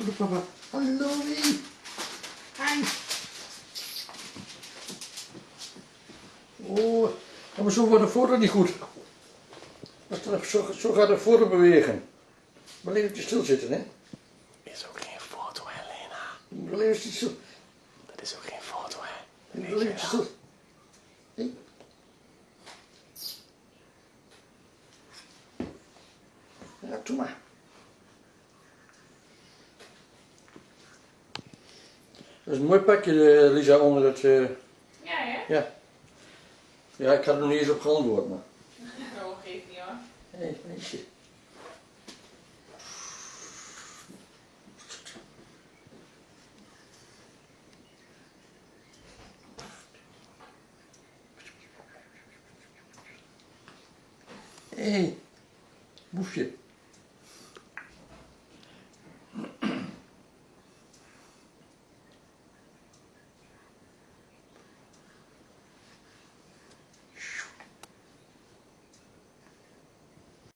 Hallo papa. Hallo wie. Hi. Oh, maar zo wordt de foto niet goed. Zo gaat de foto bewegen. Maar alleen even stilzitten, hè? Is ook geen foto, hè, Lena? Je moet alleen even stil. Dat is ook geen foto, hè? Je moet alleen even stil. Hey. Ja, doe maar. Dat is een mooi pakje, Lisa, onder het... Ja, hè? Ja. Ja, ik had er nog niet eens op geantwoord, maar... Oh, geeft niet hoor. Nee, meisje. Hé, moefje.